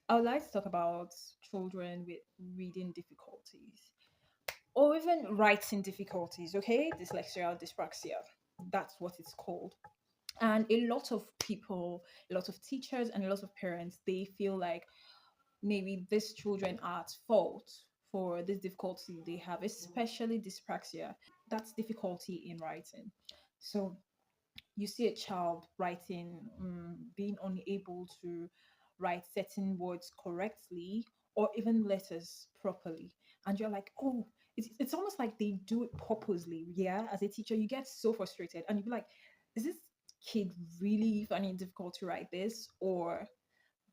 I would like to talk about children with reading difficulties or even writing difficulties, okay? Dyslexia or dyspraxia. That's what it's called. And a lot of people, a lot of teachers, and a lot of parents, they feel like maybe these children are at fault for this difficulty they have, especially dyspraxia. That's difficulty in writing. So you see a child writing, being unable to write certain words correctly or even letters properly, and you're like, oh, it's almost like they do it purposely. Yeah, as a teacher, you get so frustrated and you be like, is this kid really finding it difficult to write this, or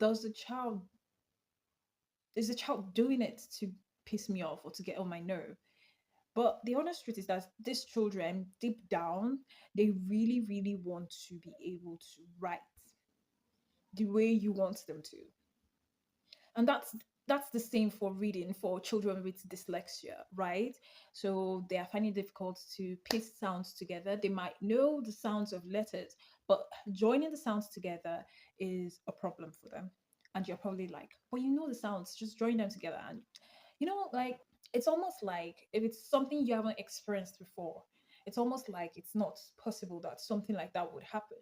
does the child is the child doing it to piss me off or to get on my nerve? But the honest truth is that these children, deep down, they really, really want to be able to write the way you want them to. And that's the same for reading for children with dyslexia, right? So they are finding it difficult to piece sounds together. They might know the sounds of letters, but joining the sounds together is a problem for them. And you're probably like, but you know the sounds, just join them together. And like, it's almost like if it's something you haven't experienced before, it's almost like it's not possible that something like that would happen,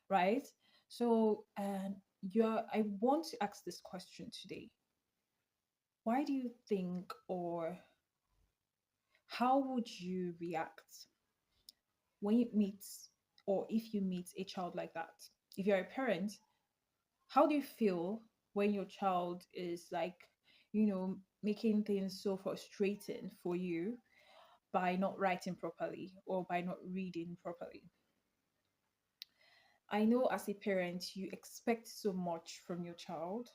right? So, and I want to ask this question today. Why do you think, or how would you react when you meet, or if you meet a child like that? If you're a parent, how do you feel when your child is like, making things so frustrating for you by not writing properly or by not reading properly? I know as a parent, you expect so much from your child,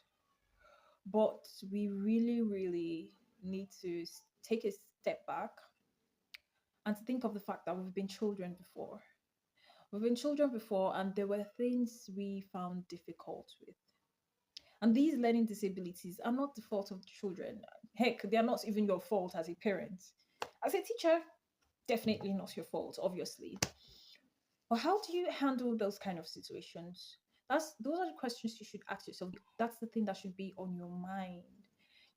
but we really, really need to take a step back and to think of the fact that we've been children before. We've been children before, and there were things we found difficult with. And these learning disabilities are not the fault of the children. Heck, they are not even your fault as a parent. As a teacher, definitely not your fault, obviously. But how do you handle those kind of situations? Those are the questions you should ask yourself. That's the thing that should be on your mind.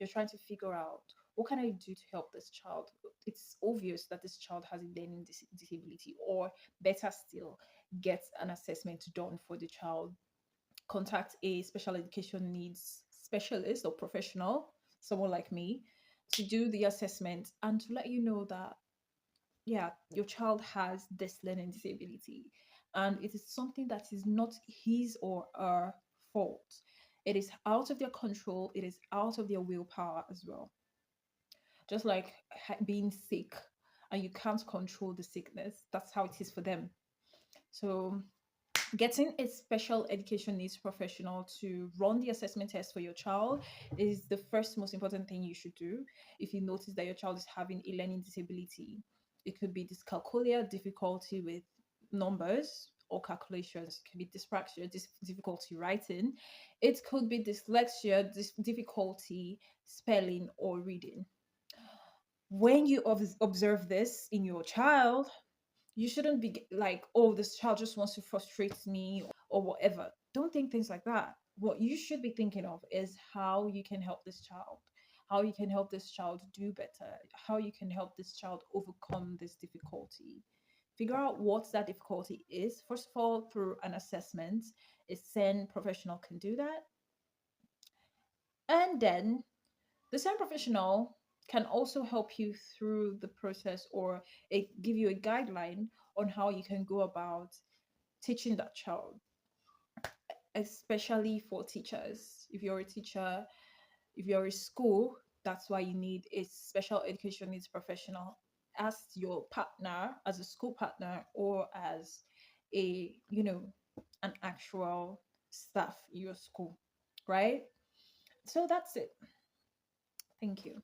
You're trying to figure out, what can I do to help this child? It's obvious that this child has a learning disability, or better still, get an assessment done for the child. Contact a special education needs specialist or professional, someone like me, to do the assessment and to let you know that, yeah, your child has this learning disability, and it is something that is not his or her fault. It is out of their control, it is out of their willpower as well. Just like being sick, and you can't control the sickness, that's how it is for them. So getting a special education needs professional to run the assessment test for your child is the first most important thing you should do. If you notice that your child is having a learning disability, it could be dyscalculia, difficulty with numbers or calculations. It could be dyspraxia, difficulty writing. It could be dyslexia, difficulty spelling or reading. When you observe this in your child, you shouldn't be like, oh, this child just wants to frustrate me or whatever. Don't think things like that. What you should be thinking of is how you can help this child, how you can help this child do better, how you can help this child overcome this difficulty. Figure out what that difficulty is, first of all, through an assessment. A SEN professional can do that. And then the SEN professional can also help you through the process, or give you a guideline on how you can go about teaching that child, especially for teachers. If you're a teacher, if you're a school, that's why you need a special education needs professional as your partner, as a school partner, or as a, an actual staff in your school, right? So that's it. Thank you.